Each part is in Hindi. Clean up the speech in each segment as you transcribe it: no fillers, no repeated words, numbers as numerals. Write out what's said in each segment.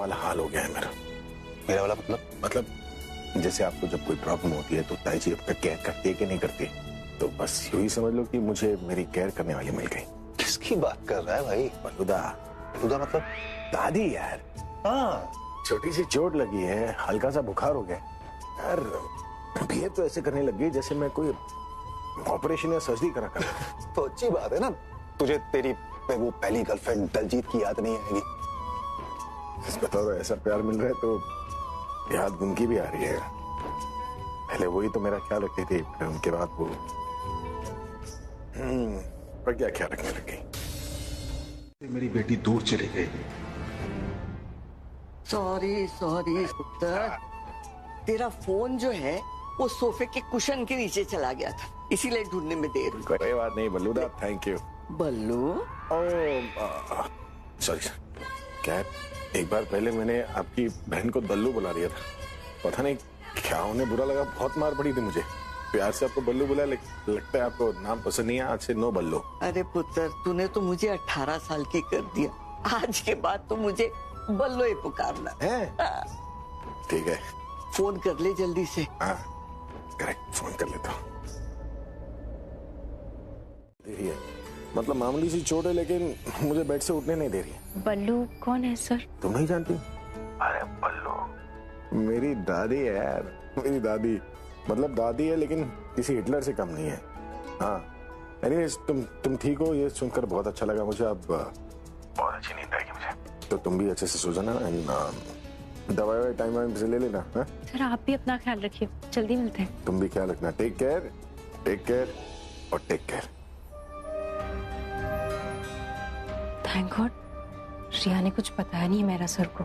वाला हाल हो गया है मेरा। मेरा वाला मतलब जैसे आपको जब कोई प्रॉब्लम होती है तो ताई जी आपका केयर करती है कि नहीं करती, तो बस यूं ही समझ लो कि मुझे मेरी केयर करने वाली मिल गई। किसकी बात कर रहा है भाई? बलुदा। बलुदा मतलब? दादी यार। हाँ, छोटी सी चोट लगी है, हल्का सा बुखार हो गया यार। ये तो ऐसे करने लग गई जैसे मैं कोई ऑपरेशन या सर्जरी करा कर। तो अच्छी बात है ना, तुझे तेरी वो पहली गर्लफ्रेंड दलजीत की याद नहीं आएगी। बताओ, ऐसा प्यार मिल रहा है तो याद उनकी भी आ रही है। पहले वही तो मेरा ख्याल रखती थी, फिर उनके बाद वो पर क्या ख्याल रखने लग गई। मेरी बेटी दूर चली गई। सॉरी पुत्र, तेरा फोन जो है वो सोफे के कुशन के नीचे चला गया था, इसीलिए ढूंढने में देर हुई। कोई बात नहीं बल्लूदा, थैंक यू। बल्लू सॉरी क्या है, एक बार पहले मैंने आपकी बहन को दल्लू बुला दिया था, पता नहीं क्या उन्हें बुरा लगा, बहुत मार पड़ी थी मुझे। प्यार से आपको बल्लू बुला, लगता है आपको नाम पसंद नहीं है, आज से नो बल्लू। अरे पुत्र, तूने तो मुझे 18 साल की कर दिया, आज के बाद तो मुझे बल्लू ही पुकारना है। ठीक है, फोन कर ले जल्दी से। हाँ करेक्ट, फोन कर लेता हूँ। मतलब मामूली सी चोट है लेकिन मुझे बेड से उठने नहीं दे रही। बल्लू कौन है सर? तुम नहीं जानती? अरे बल्लू मेरी दादी है यार, मेरी दादी। मतलब दादी है लेकिन किसी हिटलर से कम नहीं है। हाँ एनीवेज, तुम ठीक हो, ये सुनकर बहुत अच्छा लगा मुझे। अब बहुत अच्छी नींद आएगी मुझे, तो तुम भी अच्छे से सो जाना एंड दवाई टाइम से ले लेना। हाँ सर, आप भी अपना ख्याल रखिए, जल्दी मिलते हैं। तुम भी ख्याल रखना। टेक केयर और टेक केयर। थैंक गॉड रिया ने कुछ बताया नहीं मेरा सर को।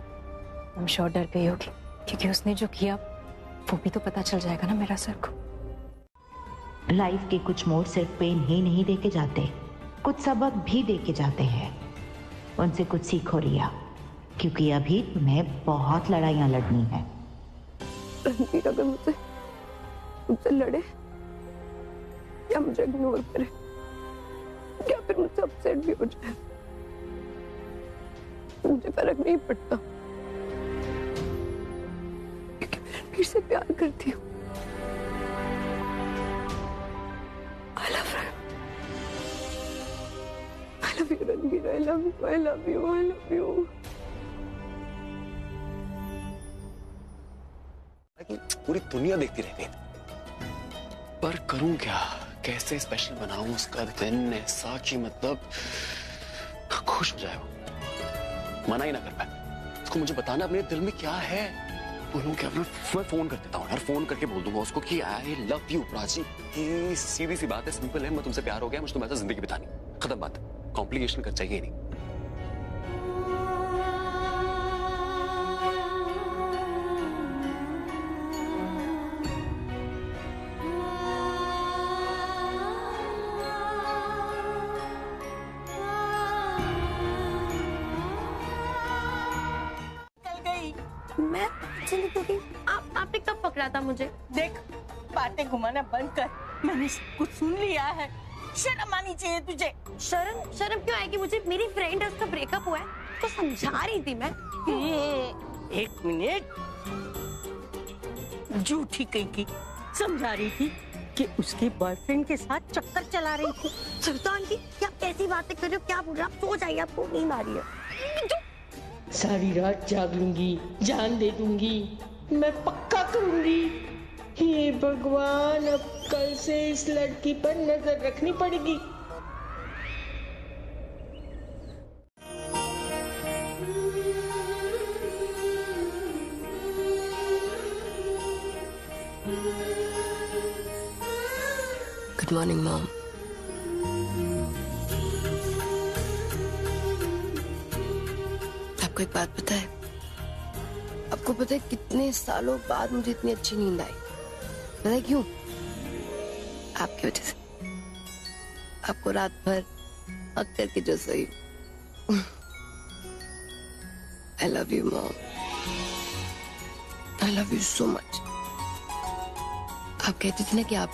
हम श्योर डर गई होगी, क्योंकि उसने जो किया वो भी तो पता चल जाएगा ना मेरा सर को। लाइफ के कुछ मोड़ सिर्फ पेन ही नहीं देके जाते, कुछ सबक भी देके जाते हैं। उनसे कुछ सीखो रिया, क्योंकि अभी तुम्हें बहुत लड़ाइयां लड़नी है। रणवीर अगर मुझसे लड़े या मुझे इग्नोर करे या फिर मुझसे अपसेट भी हो जाए, मुझे फर्क नहीं पड़ता, क्योंकि मैं रणवीर से प्यार करती हूँ। I love him. I love you Ranveer, I love you, I love you, I love you. पूरी दुनिया देखती रह गई, पर करूं क्या, कैसे स्पेशल बनाऊं उसका दिन ऐसा कि मतलब खुश हो जाए वो, मना ही ना कर पाए। उसको मुझे बताना अपने दिल में क्या है। बोलूं क्या, मैं फोन कर देता हूँ यार, फोन करके बोल दूंगा उसको कि आई लव यू प्राची। सीधी सी बात है, सिंपल है, मैं तुमसे प्यार हो गया, मुझे तुम्हारे साथ जिंदगी बितानी, खत्म बात, कॉम्प्लिकेशन कर चाहिए नहीं। मैं चली क्योंकि आपने कब पकड़ा था मुझे? देख, बातें घुमाना बंद कर, मैंने सब कुछ सुन लिया है। शर्म आनी चाहिए तुझे। शर्म क्यों आएगी मुझे? मेरी फ्रेंड है, उसका ब्रेकअप हुआ है, तो समझा रही थी मैं। एक मिनट, झूठी कही की समझा रही थी कि उसके बॉयफ्रेंड के साथ चक्कर चला रही थी। सुल्तान जी, क्या कैसी बातें कर रहे हो? क्या बोल रहे हो आप? सो जाइए, आपको नींद आ रही है। सारी रात जाग लूंगी, जान दे दूंगी, मैं पक्का करूंगी। हे भगवान, अब कल से इस लड़की पर नजर रखनी पड़ेगी। Good morning mom. आपको एक बात पता है? आपको पता है कितने सालों बाद मुझे इतनी अच्छी नींद आई? पता है क्यों? आपकी वजह से। आपको रात भर हक करके जो सोई। I love you mom, I love you so much. आप कहती थी ना कि आप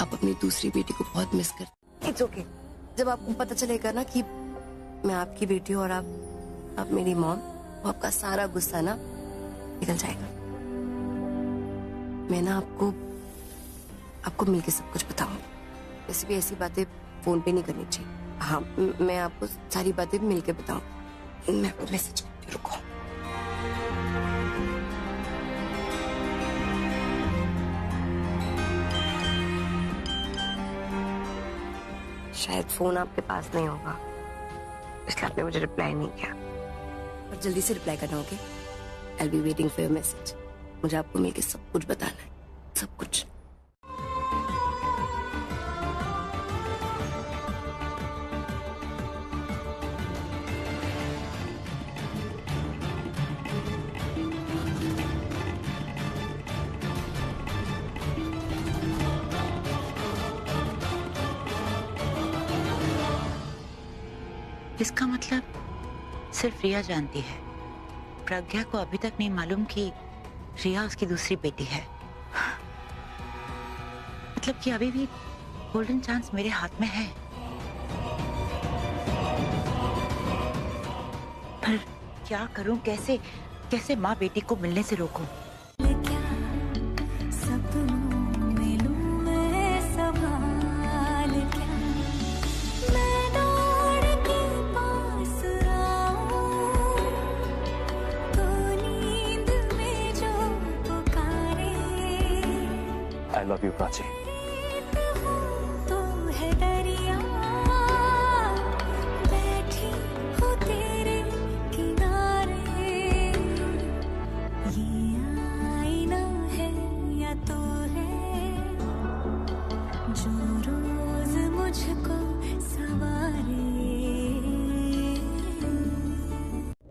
अपनी दूसरी बेटी को बहुत मिस करते। इट्स ओके, जब आपको पता चलेगा ना कि मैं आपकी बेटी हूँ और आप मेरी मॉम, वो आपका सारा गुस्सा ना निकल जाएगा। मैं ना आपको मिलके सब कुछ बताऊंगी। वैसे भी ऐसी बातें फोन पे नहीं करनी चाहिए। हाँ, मैं आपको सारी बातें मिलके बताऊं। मैं आपको मैसेज करती हूँ, रुको। शायद फोन आपके पास नहीं होगा, इसलिए आपने मुझे रिप्लाई नहीं किया। और जल्दी से रिप्लाई करना, okay? I will be waiting for your message. मुझे आपको मिलके सब कुछ बताना है, सब कुछ। इसका मतलब सिर्फ रिया जानती है। प्रज्ञा को अभी तक नहीं मालूम कि रिया उसकी दूसरी बेटी है। मतलब कि अभी भी गोल्डन चांस मेरे हाथ में है। पर क्या करूं, कैसे माँ बेटी को मिलने से रोकूं? I love you, Prachi.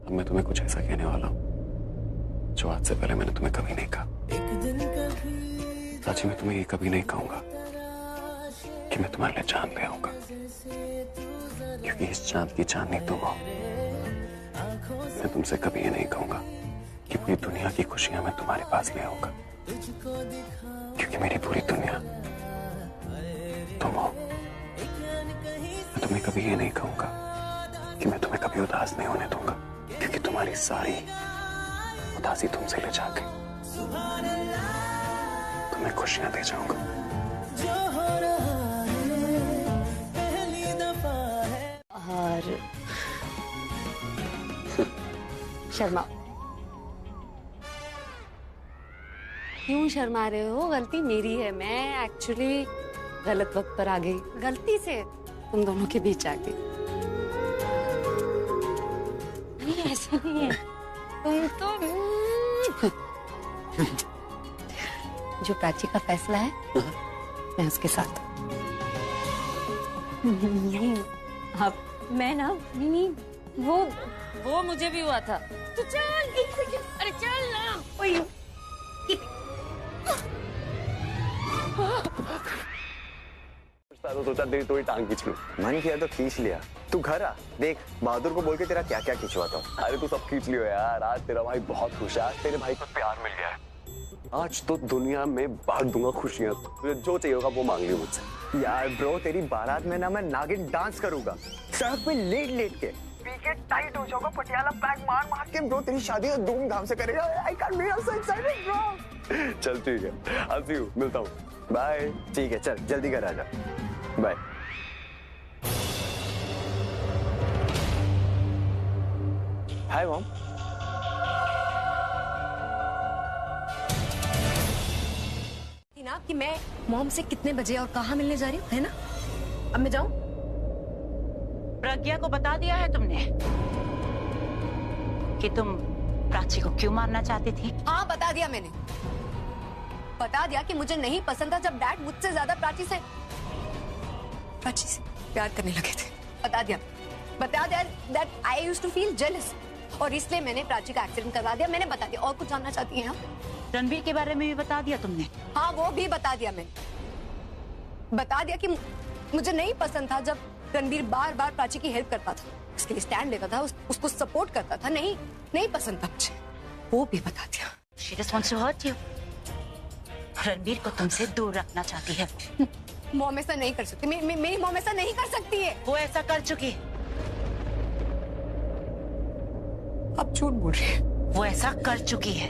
अब मैं तुम्हें कुछ ऐसा कहने वाला हूँ जो आज से पहले मैंने तुम्हें कभी नहीं कहा। प्राची, मैं तुम्हें ये कभी नहीं कहूंगा कि मैं तुम्हारे लिए चांद पे आऊंगा, क्योंकि इस चांद की चांदनी तुम हो। मैं तुमसे कभी ये नहीं कहूंगा कि पूरी दुनिया की खुशियां मैं तुम्हारे पास ले आऊंगा, क्योंकि मेरी पूरी दुनिया तुम हो। मैं तुम्हें कभी ये नहीं कहूंगा कि मैं तुम्हें कभी उदास नहीं होने दूंगा, क्योंकि तुम्हारी सारी उदासी तुमसे ले जाके मैं खुशियां दे जाऊंगा। और शर्मा, क्यों शर्मा रहे हो? गलती मेरी है, मैं एक्चुअली गलत वक्त पर आ गई, गलती से तुम दोनों के बीच आ गई। नहीं, ऐसा नहीं है, तुम तो जो प्राची का फैसला है मैं उसके साथ। नहीं, अब मैं ना, नहीं, वो मुझे भी हुआ था। तो चल, एक सेकंड, अरे चल ना। ओए, तो सोचा तेरी थोड़ी टांग खींच लूं। मन किया तो खींच लिया। तू घर आ, देख बहादुर को बोल के तेरा क्या क्या खींचवाता हूँ। अरे तू सब खींच लियो यार, आज तेरा भाई बहुत खुश है। आज तेरे भाई को प्यार मिल गया है। आज तो दुनिया में बांट दूंगा खुशियां। तुझे जो चाहिए होगा वो मांग लियो मुझसे। यार ब्रो, तेरी बारात में ना मैं नागिन डांस करूंगा, सड़क पे लेट लेट के। पीके टाइट हो जाऊंगा, पटियाला पैक मार मार के। ब्रो तेरी शादी तो धूमधाम से करेगा। I can't be so excited bro. चल ठीक है, I'll see you, मिलता हूँ। बाय। ठीक है, चल जल्दी घर आ जा। बाय। Hi mom. ना कि मैं मॉम से कितने बजे और कहाँ मिलने जा रही हूँ, है ना? अब मैं जाऊँ? प्रज्ञा को बता दिया है तुमने कि तुम प्राची को क्यों मारना चाहती थी? हाँ, बता दिया मैंने। बता दिया कि मुझे नहीं पसंद था जब डैड मुझसे ज्यादा प्राची से प्यार करने लगे थे। बता दिया that I used to feel jealous, और इसलिए मैंने प्राची का एक्सीडेंट करवा दिया। मैंने बता दिया। और कुछ जानना चाहती हैं आप? रणबीर के बारे में भी बता दिया तुमने? हाँ, वो भी बता दिया मैंने। बता दिया कि मुझे नहीं पसंद था जब रणबीर बार बार प्राची की हेल्प करता था, उसके लिए स्टैंड लेता था, उसको सपोर्ट करता था। नहीं पसंद था मुझे, वो भी बता दिया। She just wants to hurt you. Ranbir को तुमसे दूर रखना चाहती है। मॉम ऐसा नहीं कर सकती। मेरी मॉम ऐसा नहीं कर सकती है। वो ऐसा कर चुकी है। आप झूठ बोल रही हैं। वो ऐसा कर चुकी है।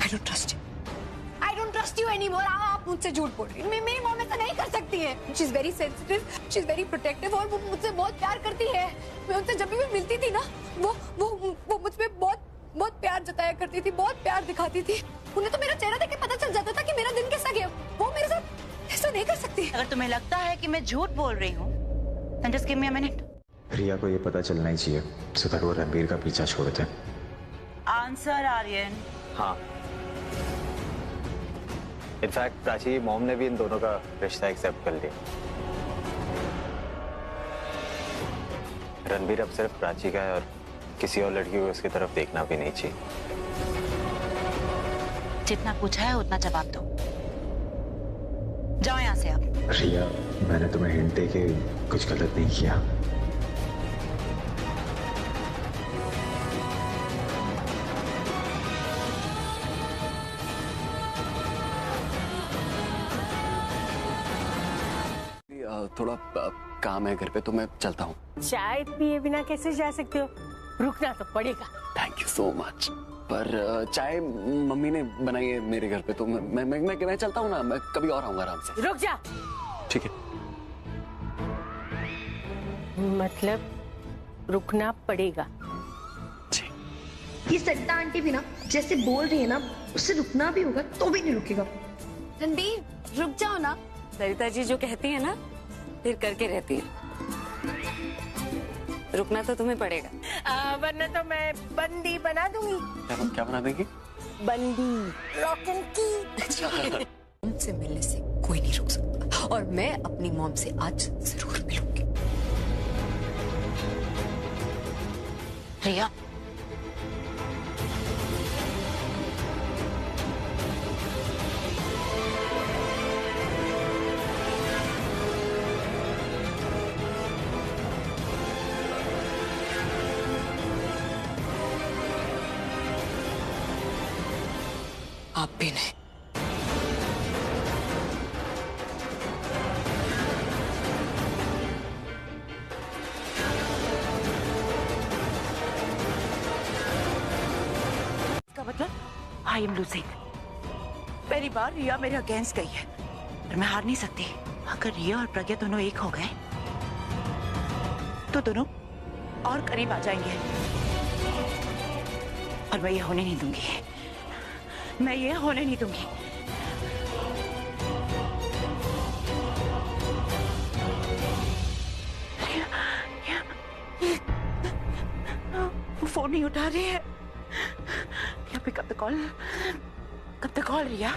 I don't trust you. I don't trust you anymore. आप मुझसे झूठ बोल रही हैं। मेरी मॉम ऐसा नहीं कर सकती है। She is very sensitive, she is very protective और वो मुझसे बहुत प्यार करती है। मैं उनसे जब भी मैं मिलती थी ना, वो मुझ पे बहुत प्यार जताया करती थी, बहुत प्यार दिखाती थी। उन्हें तो मेरा चेहरा देख के पता चल जाता था कि मेरा दिन कैसा गया। वो मेरे साथ ऐसा नहीं कर सकती। अगर तुम्हें लगता है कि मैं झूठ बोल रही हूँ, then just give me a minute. रिया को ये पता चलना ही चाहिए सुधा वो रणबीर का पीछा छोड़ दे। आंसर आर्यन। हाँ, इनफैक्ट प्राची मॉम ने भी इन दोनों का रिश्ता एक्सेप्ट कर लिया। रणबीर अब सिर्फ प्राची का है और किसी और लड़की को उसकी तरफ देखना भी नहीं चाहिए। जितना पूछा है उतना जवाब दो। जाओ यहाँ से आप। रिया मैंने तुम्हें हिंट दे के कुछ गलत नहीं किया। थोड़ा काम है घर पे तो मैं चलता हूँ। चाय पिए बिना कैसे जा सकते हो? रुकना तो पड़ेगा। Thank you so much. पर चाय मम्मी ने बनाई है मेरे घर पे तो मैं चलता हूँ ना, मैं कभी और आऊंगा आराम से। रुक जा। ठीक है। मतलब रुकना पड़ेगा। जी। ये सरिता आंटी भी ना जैसे बोल रही है ना, उससे रुकना भी होगा तो भी नहीं रुकेगा। रणबीर रुक जाओ ना। सरिता जी जो कहती है ना फिर करके रहती है। रुकना तो तुम्हें पड़ेगा। वरना तो मैं बंदी बना दूंगी। क्या बना देंगी? बंदी रॉकन की। उनसे मिलने से कोई नहीं रुक सकता और मैं अपनी मॉम से आज जरूर मिलूंगी। रिया आप भी नहीं। इसका मतलब आई एम लूजिंग। पहली बार रिया मेरे अगेंस्ट गई है पर मैं हार नहीं सकती। अगर रिया और प्रज्ञा दोनों एक हो गए तो दोनों और करीब आ जाएंगे और मैं ये होने नहीं दूंगी। मैं ये होने नहीं दूंगी। फोन नहीं उठा रही है। Pick up the call. कब तक कॉल रिया?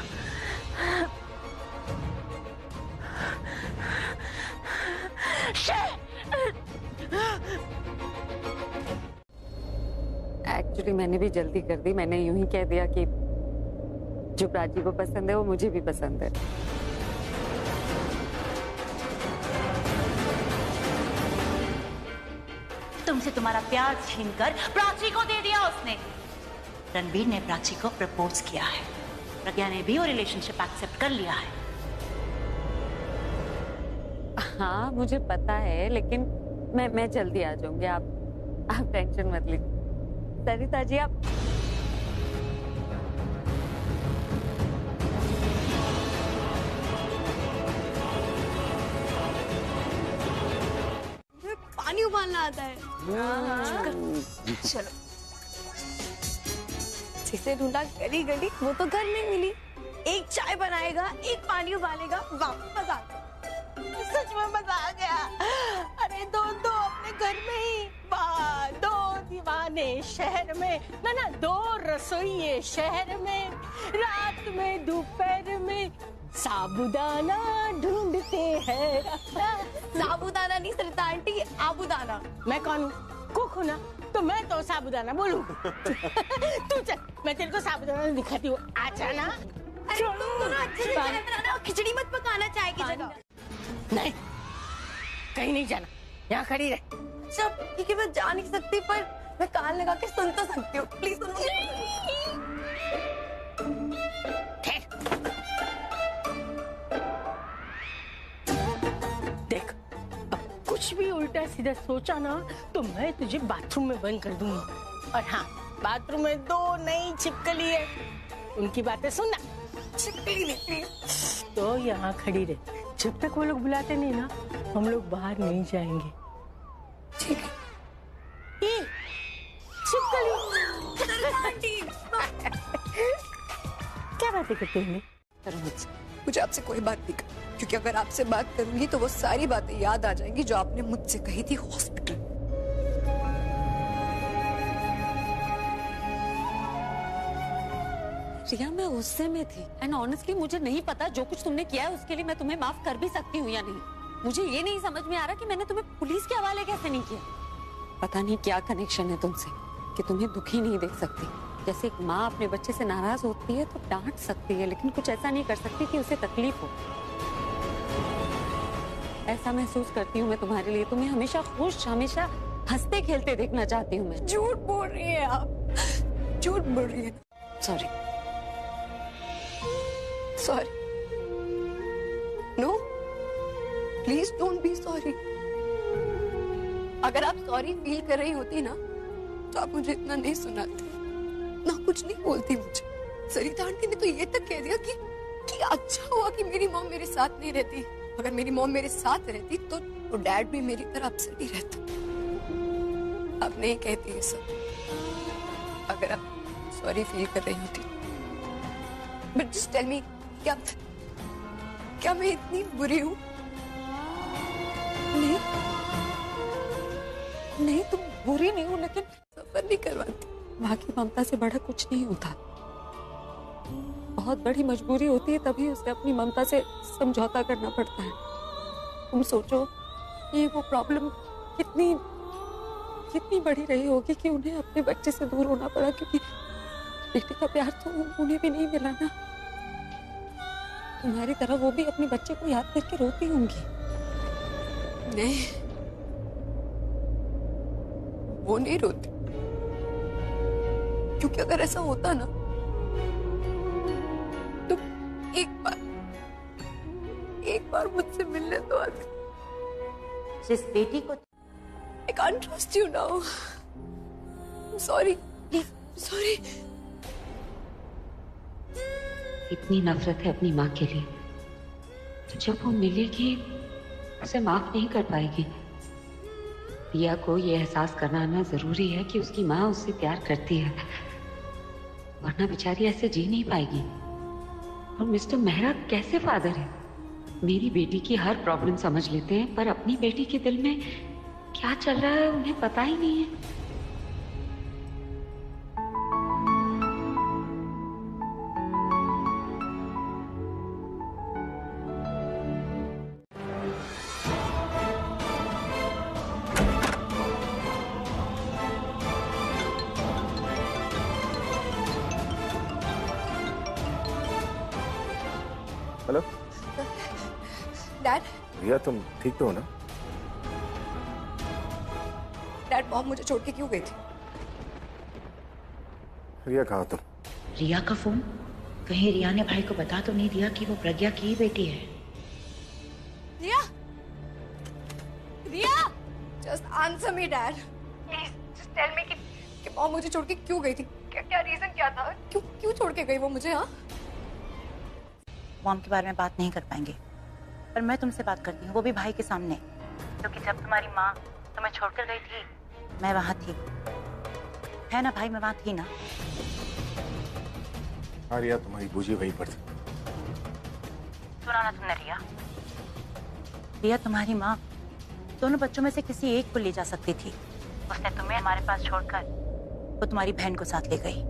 एक्चुअली मैंने भी जल्दी कर दी। मैंने यूं ही कह दिया कि जो प्राची को पसंद है वो मुझे भी पसंद है। तुमसे तुम्हारा प्यार छीनकर प्राची को दे दिया उसने। रणबीर ने प्राची को प्रपोज किया है। प्रज्ञा ने भी वो रिलेशनशिप एक्सेप्ट कर लिया है। हाँ मुझे पता है लेकिन मैं जल्दी आ जाऊंगी। आप टेंशन मत लीजिए। सरिता जी आप पानी उबालना आता है। चलो। जिसे ढूंढा गली गली वो तो घर में मिली। एक चाय बनाएगा, एक पानी उबालेगा, वाह मजा आ गया। सच में मजा आ गया। अरे दो अपने घर में ही। वाह, दो दीवाने शहर में ना दो रसोइये शहर में। रात में दोपहर में साबुदाना ढूंढते हैं। साबुदाना नहीं सरिता आंटी, आबुदाना। मैं कौन हूँ? कुक हूँ ना, तो मैं तो साबुदाना बोलूंगी। तू चल, मैं तेरे को साबुदाना दिखाती हूँ। आजा ना। अरे तुम दोनों अच्छे से चाय बनाना, खिचड़ी मत पकाना चाय की जगह। नहीं, कहीं नहीं जाना, यहाँ खड़ी रह। सब ठीक है, मैं जा नहीं सकती पर मैं कान लगा के सुन तो सकती हूँ। प्लीज सुनो। देख, अब कुछ कुछ भी उल्टा सीधा सोचा ना तो मैं तुझे बाथरूम में बंद कर दूंगी। और हाँ, बाथरूम में 2 नई छिपकली है, उनकी बातें सुनना। छिपकली निकली तो यहाँ खड़ी रहे, जब तक वो लोग बुलाते नहीं ना हम लोग बाहर नहीं जाएंगे। ठीक है? ये छिपकली क्या बातें करते हैं? मुझे आपसे कोई बात नहीं करनी, क्योंकि अगर आपसे बात करूंगी तो वो सारी बातें याद आ जाएंगी जो आपने मुझसे कही थी हॉस्पिटल। रिया, मैं गुस्से में थी एंड ऑनेस्टली मुझे नहीं पता जो कुछ तुमने किया है उसके लिए मैं तुम्हें माफ कर भी सकती हूँ या नहीं। मुझे ये नहीं समझ में आ रहा कि मैंने तुम्हें पुलिस के हवाले कैसे नहीं किया। पता नहीं क्या कनेक्शन है तुमसे कि तुम्हें दुखी नहीं देख सकती। जैसे एक माँ अपने बच्चे से नाराज होती है तो डांट सकती है, लेकिन कुछ ऐसा नहीं कर सकती कि उसे तकलीफ हो। ऐसा महसूस करती हूँ मैं तुम्हारे लिए। तुम्हें हमेशा खुश, हमेशा हंसते खेलते देखना चाहती हूँ मैं। झूठ बोल रही है आप, झूठ बोल रही है। Sorry. Sorry. No, please don't be sorry. अगर आप सॉरी फील कर रही होती ना तो आप मुझे इतना नहीं सुनाती, ना कुछ नहीं बोलती मुझे। सरिता आंटी ने तो ये तक कह दिया कि अच्छा हुआ कि मेरी मॉम मेरे साथ नहीं रहती। अगर मेरी मॉम मेरे साथ रहती तो डैड भी मेरी तरह अपसेट ही रहता। आप नहीं कहती ये सब अगर आप सॉरी फील कर रही होती। बट जस्ट टेल मी, क्या मैं इतनी बुरी हूँ? नहीं, नहीं तुम बुरी नहीं हो, लेकिन सफर नहीं करवाती। माँ की ममता से बड़ा कुछ नहीं होता। बहुत बड़ी मजबूरी होती है तभी उसे अपनी ममता से समझौता करना पड़ता है। तुम सोचो ये वो प्रॉब्लम कितनी बड़ी रही होगी कि उन्हें अपने बच्चे से दूर होना पड़ा, क्योंकि बेटे का प्यार तो उन्हें भी नहीं मिला ना। तुम्हारी तरह वो भी अपने बच्चे को याद करके रोती होंगी। नहीं, वो नहीं रोती, क्योंकि अगर ऐसा होता ना तो एक बार मुझसे मिलने तो आती। जिस बेटी को I can't trust you now. Sorry, please, sorry. इतनी नफरत है अपनी माँ के लिए, तो जब वो मिलेगी उसे माफ नहीं कर पाएगी। रिया को ये एहसास कराना जरूरी है कि उसकी माँ उससे प्यार करती है, वरना बेचारी ऐसे जी नहीं पाएगी। और मिस्टर मेहरा कैसे फादर है? मेरी बेटी की हर प्रॉब्लम समझ लेते हैं, पर अपनी बेटी के दिल में क्या चल रहा है उन्हें पता ही नहीं है। Hello dad. रिया, तुम ठीक तो हो ना? डैड, मॉम मुझे छोड़ के क्यों गई थी? रिया कहाँ तुम? रिया का फोन? कहीं रिया ने भाई को बता तो नहीं दिया कि वो प्रज्ञा की ही बेटी है? Riya, Riya, just answer me dad, please just tell me कि मॉम मुझे छोड़ के क्यों गई थी? क्या रीजन क्या था? क्यों छोड़ के गई वो मुझे? हाँ, मॉम के बारे में बात नहीं कर पाएंगे, पर मैं तुमसे बात करती हूँ, वो भी भाई के सामने, क्योंकि जब तुम्हारी माँ तुम्हें छोड़कर गई थी मैं वहां थी, है ना भाई? मैं वहां थी ना? हाँ रिया, तुम्हारी बूजी वहीं पर थी। सुना ना तुमने रिया? रिया, तुम्हारी माँ दोनों बच्चों में से किसी एक को ले जा सकती थी। उसने तुम्हें हमारे पास छोड़कर वो तुम्हारी बहन को साथ ले गई।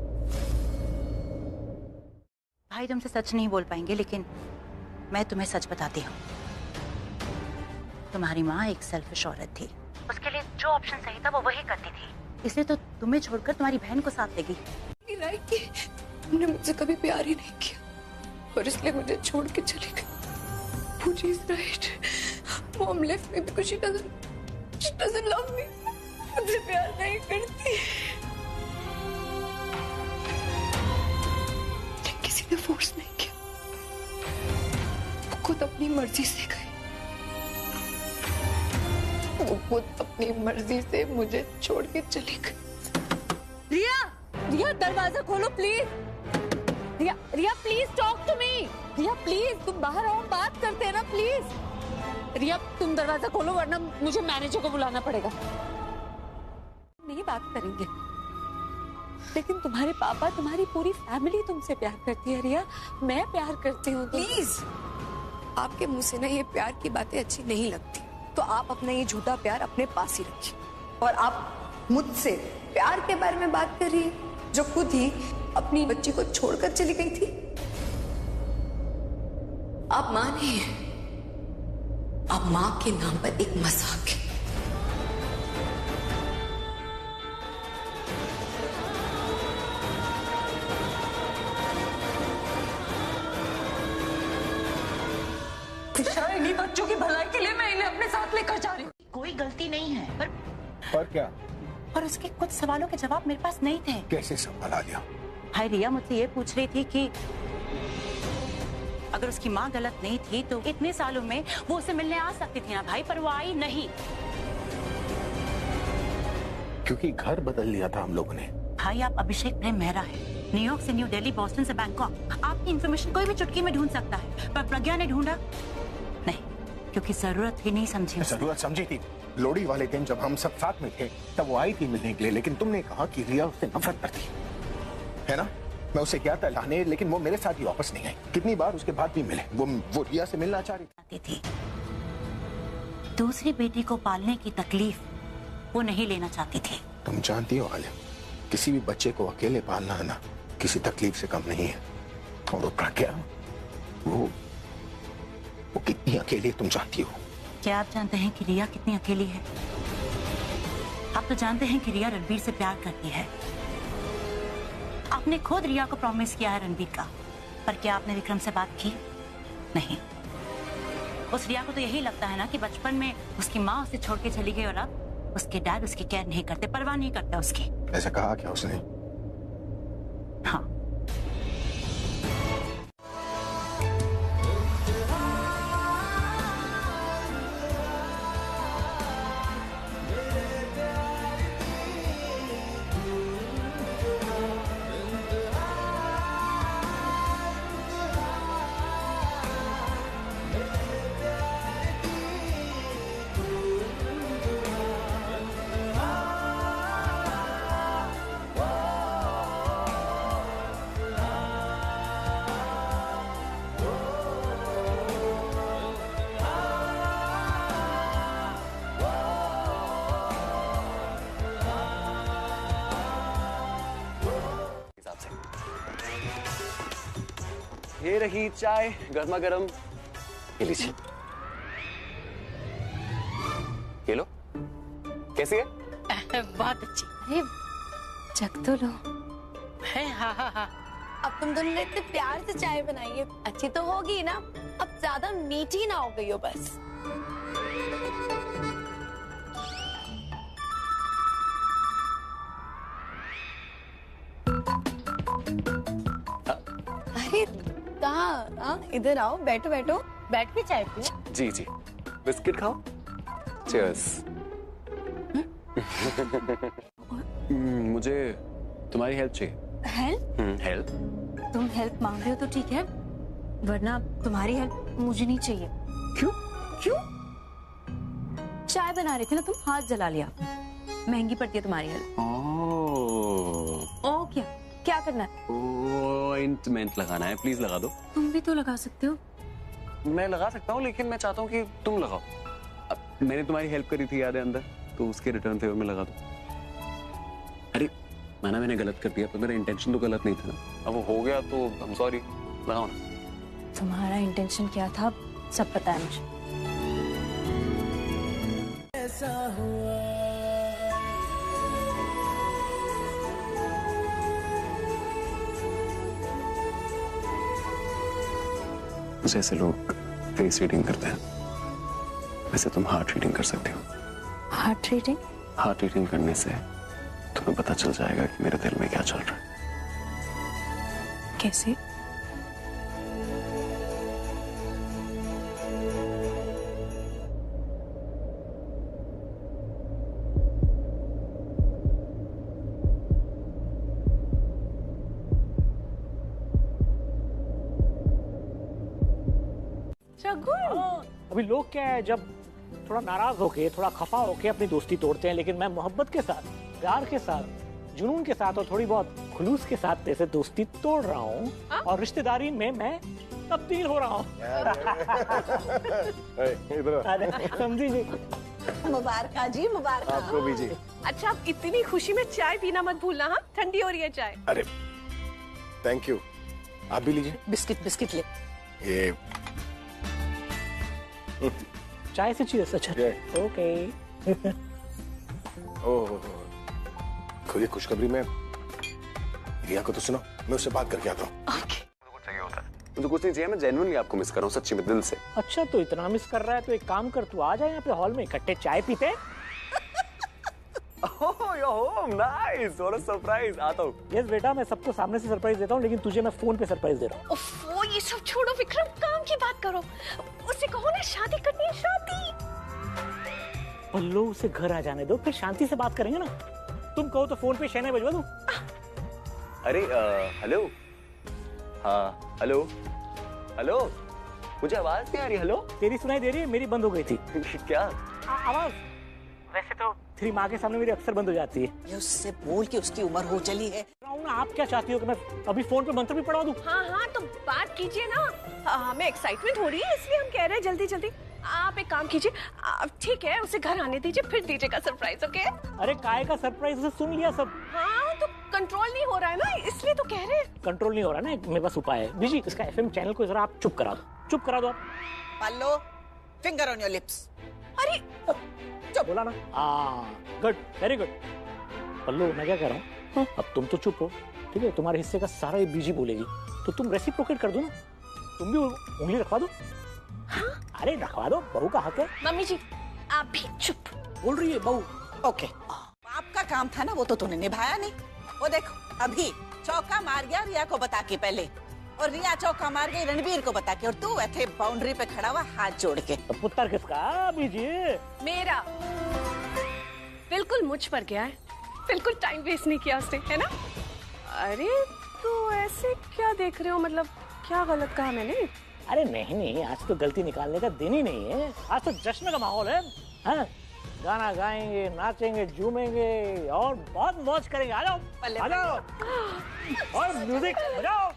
भाई तुमसे सच नहीं बोल पाएंगे, लेकिन मैं तुम्हें सच बताती हूँ। तुम्हारी माँ एक सेल्फिश औरत थी, उसके लिए जो ऑप्शन सही था वो वही करती थी, इसलिए तो तुम्हें छोड़कर तुम्हारी बहन को साथ ले गई। राइट कि तुमने मुझसे कभी प्यार ही नहीं किया और इसलिए मुझे छोड़ के चली गई। मुझे is right, mom left me because she doesn't love me. मुझसे प्यार नहीं करती। किसी ने फोर्स नहीं किया, वो खुद अपनी मर्जी से गई। वो खुद अपनी मर्जी से मुझे छोड़ के चली गई। रिया, रिया दरवाजा खोलो please. Riya, Riya please talk to me. Riya please तुम बाहर आओ, बात करते हैं ना प्लीज। रिया तुम दरवाजा खोलो वरना मुझे मैनेजर को बुलाना पड़ेगा। नहीं बात करेंगे, लेकिन तुम्हारे पापा, तुम्हारी पूरी फैमिली तुमसे प्यार करती है रिया। मैं प्यार करती हूँ। प्लीज, आपके मुंह से ना ये प्यार की बातें अच्छी नहीं लगती, तो आप अपना ये झूठा प्यार अपने पास ही रखिए। और आप मुझसे प्यार के बारे में बात कर रही है जो खुद ही अपनी बच्ची को छोड़कर चली गई थी। आप मां नहीं है, आप मां के नाम पर एक मजाक है। इन्हीं बच्चों की भलाई के लिए मैं इन्हें अपने साथ लेकर जा रही हूँ। कोई गलती नहीं है, पर क्या? पर उसके कुछ सवालों के जवाब मेरे पास नहीं थे। कैसे सवाल आ गया? भाई रिया मुझसे ये पूछ रही थी कि अगर उसकी माँ गलत नहीं थी तो इतने सालों में वो उसे मिलने आ सकती थी ना भाई, पर वो आई नहीं। क्योंकि घर बदल लिया था हम लोगों ने। भाई आप अभिषेक प्रेम मेहरा है, न्यूयॉर्क से न्यू दिल्ली, बोस्टन से बैंकॉक। आपकी इन्फॉर्मेशन कोई भी चुटकी में ढूंढ सकता है, पर प्रज्ञा ने ढूंढा नहीं, क्योंकि जरूरत ही नहीं समझी। जरूरत समझी थी। लोहड़ी वाले दिन जब हम सब साथ में थे तब वो आई थी मिलने के लिए, लेकिन तुमने कहा कि रिया उससे नफरत करती है ना। मैं उसे गया था लाने, लेकिन वो मेरे साथ ही वापस नहीं आई। कितनी बार उसके बाद भी मिले। वो रिया से मिलना चाह रही थी। दूसरी बेटी को पालने की तकलीफ वो नहीं लेना चाहती थी। तुम जानती हो आलिया, किसी भी बच्चे को अकेले पालना है ना, किसी तकलीफ से कम नहीं है। और वो प्रज्ञा, वो कितनी अकेली तुम जानती हो। क्या आप जानते हैं कि रिया कितनी अकेली है? आप तो जानते हैं कि रिया रणबीर से प्यार करती है। आपने खुद रिया को प्रॉमिस किया है रणबीर का, पर क्या आपने विक्रम से बात की? नहीं। उस रिया को तो यही लगता है ना कि बचपन में उसकी माँ उसे छोड़ के चली गई और अब उसके डैड उसकी केयर नहीं करते, परवाह नहीं करते उसकी। ऐसा कहा क्या उसने? हाँ। ये रही चाय गर्मा गर्म, ये लीजिए। ये लो, कैसी है? बहुत अच्छी अरे चख तो लो। है। हाँ हाँ हाँ। अब तुम दोनों ने इतने प्यार से चाय बनाई है, अच्छी तो होगी ना। अब ज्यादा मीठी ना हो गई हो बस। अरे कहाँ? इधर आओ, बैठो बैठो। बैठ के चाय पियो। जी जी, बिस्किट खाओ। चीयर्स। मुझे तुम्हारी हेल्प चाहिए। हेल्प? हेल्प? तुम हेल्प मांग रहे हो तो ठीक है, वरना तुम्हारी हेल्प मुझे नहीं चाहिए। क्यों? क्यों? चाय बना रही थी ना तुम, हाथ जला लिया। महंगी पड़ती है तुम्हारी हेल्प। ओ क्या क्या करना है? ऑइंटमेंट लगाना है, प्लीज लगा दो। तुम भी तो लगा सकते हो। मैं लगा सकता हूँ, लेकिन मैं चाहता हूँ कि तुम लगाओ। अब मैंने तुम्हारी हेल्प करी थी याद है अंदर, तो उसके रिटर्न फेवर में लगा दो। अरे माना मैंने गलत कर दिया, पर मेरा इंटेंशन तो गलत नहीं था ना। अब वो हो गया तो आई एम सॉरी, लगाओ ना। तुम्हारा इंटेंशन क्या था सब पता है मुझे। ऐसा हुआ मुझे ऐसे लोग फेस रीडिंग करते हैं, वैसे तुम हार्ट रीडिंग कर सकते हो। Heart reading? हार्ट रीडिंग करने से तुम्हें पता चल जाएगा कि मेरे दिल में क्या चल रहा है। कैसे? रघु। अभी लोग क्या है, जब थोड़ा नाराज होके, थोड़ा खफा होके अपनी दोस्ती तोड़ते हैं, लेकिन मैं मोहब्बत के साथ, प्यार के साथ, जुनून के साथ और थोड़ी बहुत खुलूस के साथ ऐसे दोस्ती तोड़ रहा हूँ और रिश्तेदारी में मैं तब्दील हो रहा हूँ। समझी जी? मुबारक जी, मुबारक आपको भी जी। अच्छा, आप इतनी खुशी में चाय पीना मत भूलना। हाँ, ठंडी हो रही है चाय। अरे थैंक यू, आप भी लीजिए। बिस्किट ले। ये चाय से चीज अच्छा। ओके। ओह, खुद खुशखबरी में रिया को तो सुनो, मैं उससे बात करके आता हूँ। मुझे कुछ नहीं चाहिए, मैं जेन्युइनली आपको मिस कर रहा हूँ, सच्ची में, दिल से। अच्छा, तो इतना मिस कर रहा है तो एक काम कर, तू आ जाए यहाँ पे हॉल में, इकट्ठे चाय पीते। Oh your home, nice, what a surprise. आता हूँ। यस बेटा, मैं सबको सामने से सरप्राइज देता हूँ, लेकिन तुझे मैं फोन पे सरप्राइज दे रहा हूँ। ओफो, ये सब छोड़ो विक्रम, काम की बात करो। उससे कहो ना शादी करनी है, शादी। पल्लो, उसे घर आ जाने दो, फिर शांति से बात करेंगे ना। तुम कहो तो फोन पे शहनाई बजवा दूं? अरे हेलो। हाँ हेलो हेलो, मुझे आवाज नहीं आ रही। हेलो, तेरी सुनाई दे रही है, मेरी बंद हो गई थी। क्या आवाज? वैसे तो तेरी माँ के सामने मेरी अक्सर बंद हो जाती है। ये उससे बोल के उसकी उम्र हो चली है। आप क्या चाहती हो कि मैं अभी फोन पे मंत्र भी पढ़ा दूं? हाँ, तो बात कीजिए ना। हमें एक्साइटमेंट हो रही है, इसलिए हम कह रहे हैं जल्दी जल्दी। आप एक काम कीजिए, ठीक है, उसे घर आने दीजिए, फिर दीजिएगा सरप्राइज। ओके? अरे काय का सरप्राइज, उसे सुन लिया सब। हाँ, तो कंट्रोल नहीं हो रहा है ना, इसलिए तो कह रहे हैं। कंट्रोल नहीं हो रहा ना, मेरे पास उपाय है। बीजी, इसका एफएम चैनल को जरा आप चुप करा दो। चुप करा दो आप। पल्लो, फिंगर ऑन योर लिप्स। अरे चुप बोला ना। Good, very good. पल्लो, मैं क्या कह रहा हूँ, अब तुम तो चुप हो, ठीक है? तुम्हारे हिस्से का सारा ये बीजी बोलेगी, तो तुम रेसिप्रोकेट कर दो ना, तुम भी उंगली रखवा दो। हाँ? अरे रखवा दो, बहू का हक है। मम्मी जी, आप भी चुप। बोल रही है बहू। ओके, आपका काम था ना, वो तो तूने निभाया नहीं। वो देखो, अभी चौका मार गया रिया को बता के पहले, और रिया चौका मार गई रणबीर को बता के, और तू ऐसे बाउंड्री पे खड़ा हुआ हाथ जोड़ के। तो पुत्र किसका बीजी? मेरा। बिल्कुल मुझ पर गया है, बिल्कुल टाइम वेस्ट नहीं किया उसने, है ना? अरे तो ऐसे क्या देख रहे हो, मतलब क्या गलत कहा मैंने? अरे नहीं, आज तो गलती निकालने का दिन ही नहीं है, आज तो जश्न का माहौल है। हाँ? गाना गाएंगे, नाचेंगे, झूमेंगे और बहुत मौज करेंगे। आ जाओ, आ जाओ और म्यूजिक बजाओ।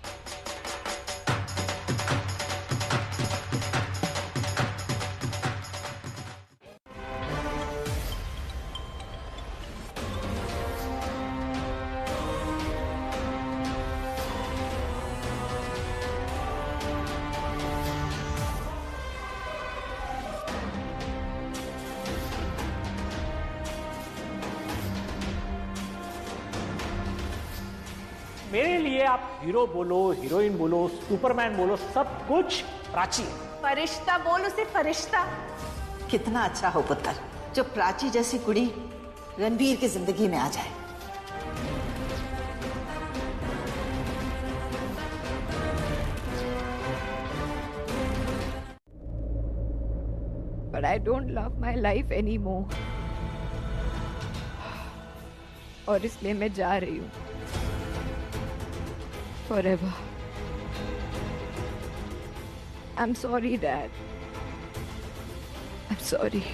मेरे लिए आप हीरो बोलो, हीरोइन बोलो, सुपरमैन बोलो, सब कुछ प्राची है। फरिश्ता बोलो, सिर्फ फरिश्ता। कितना अच्छा हो पुत्र, जो प्राची जैसी कुड़ी रणबीर की जिंदगी में आ जाए। But I don't love my life anymore. और इसलिए मैं जा रही हूँ forever. I'm sorry, Dad. I'm sorry.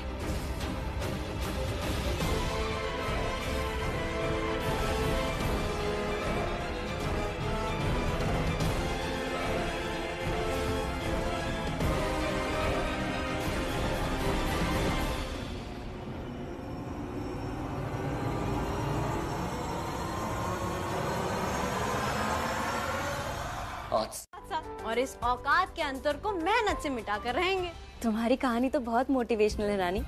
और इस औकात के अंतर को मेहनत से मिटा कर रहेंगे। तुम्हारी कहानी तो बहुत मोटिवेशनल है रानी।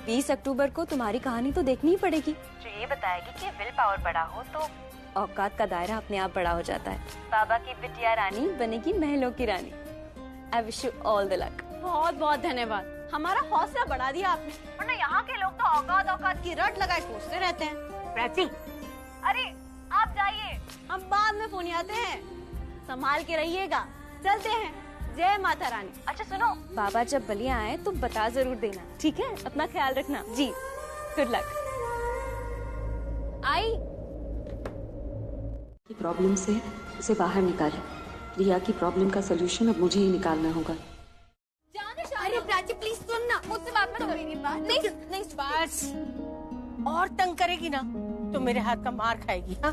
20 अक्टूबर को तुम्हारी कहानी तो देखनी ही पड़ेगी, जो ये बताएगी कि विल पावर बड़ा हो तो औकात का दायरा अपने आप बड़ा हो जाता है। बाबा की बिटिया रानी बनेगी महलों की रानी। I wish you all the luck. बहुत बहुत धन्यवाद, हमारा हौसला बढ़ा दिया आपने, वरना यहाँ के लोग तो औकात औकात की रट लगाए पूछते रहते हैं। प्राची, अरे आप जाइए, हम बाद में फोन आते हैं, संभाल के रहिएगा। चलते हैं, जय माता रानी। अच्छा सुनो, बाबा जब बलिया आए तो बता जरूर देना, ठीक है? अपना ख्याल रखना जी। Good luck. आई प्रॉब्लम से उसे बाहर निकाले। रिया की प्रॉब्लम का सलूशन अब मुझे ही निकालना होगा। जाने प्लीज सुन ना, मुझसे बात मत करेगी। नहीं नहीं बस, और तंग करेगी ना तो मेरे हाथ का मार खाएगी। हाँ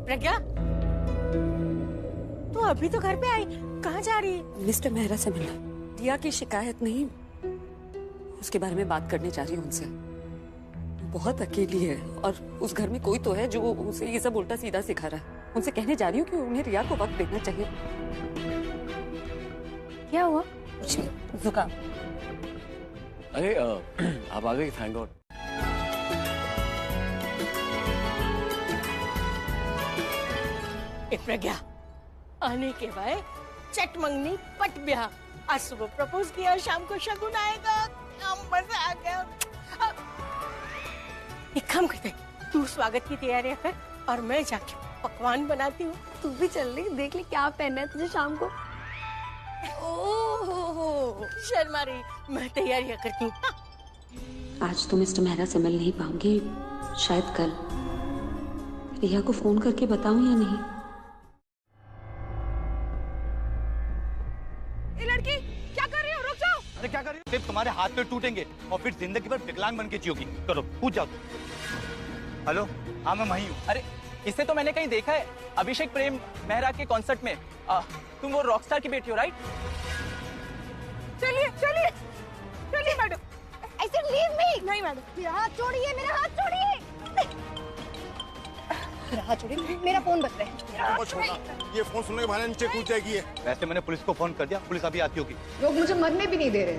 प्रज्ञा, तू अभी तो घर पे आई, कहाँ जा रही है? मिस्टर मेहरा से मिलना। रिया की शिकायत नहीं, उसके बारे में बात करने जा रही हूँ उनसे। बहुत अकेली है और उस घर में कोई तो है जो उसे ये सब उल्टा सीधा सिखा रहा है। उनसे कहने जा रही हूँ कि उन्हें रिया को वक्त देना चाहिए। क्या हुआ? जुकाम। अरे आप आ गए, थैंक गॉड। प्रज्ञा, आने के बाद चट मंगनी पट ब्याह। आज सुबह प्रपोज किया, शाम को शगुन आएगा, मजा आ गया। एक काम करते, तू स्वागत की तैयारियां कर और मैं जाके पकवान बनाती हूँ। तू भी चल रही, देख ले क्या पहनना है तुझे शाम को। ओहो शर्मा रही, मैं तैयारियां करती हूँ। आज तो मिस्टर मेहरा से मिल नहीं पाऊंगी, शायद कल। रिया को फोन करके बताऊं या नहीं? लड़की क्या कर रही हो? रुक जाओ। अरे क्या कर रही हो? सिर्फ तुम्हारे हाथ पे टूटेंगे और फिर जिंदगी भर विकलांग बन के जियोगी। करो, पूछ जाओ। हेलो, हाँ मैं वहीं हूँ। अरे इसे तो मैंने कहीं देखा है, अभिषेक प्रेम मेहरा के कॉन्सर्ट में। तुम वो रॉकस्टार की बेटी हो, राइट? चलिए चलिए चलिए मैडम। ऐसे लीव मी। नहीं मैडम, मेरा हाथ छोड़िए, मेरा हाथ छोड़िए, मेरा हाथ छोड़िए, मेरा फोन बज रहा है। ये फोन सुनने के बाद नीचे कूद जाएगी। वैसे मैंने पुलिस को फोन कर दिया, पुलिस अभी आती होगी। लोग मुझे मरने भी नहीं दे रहे।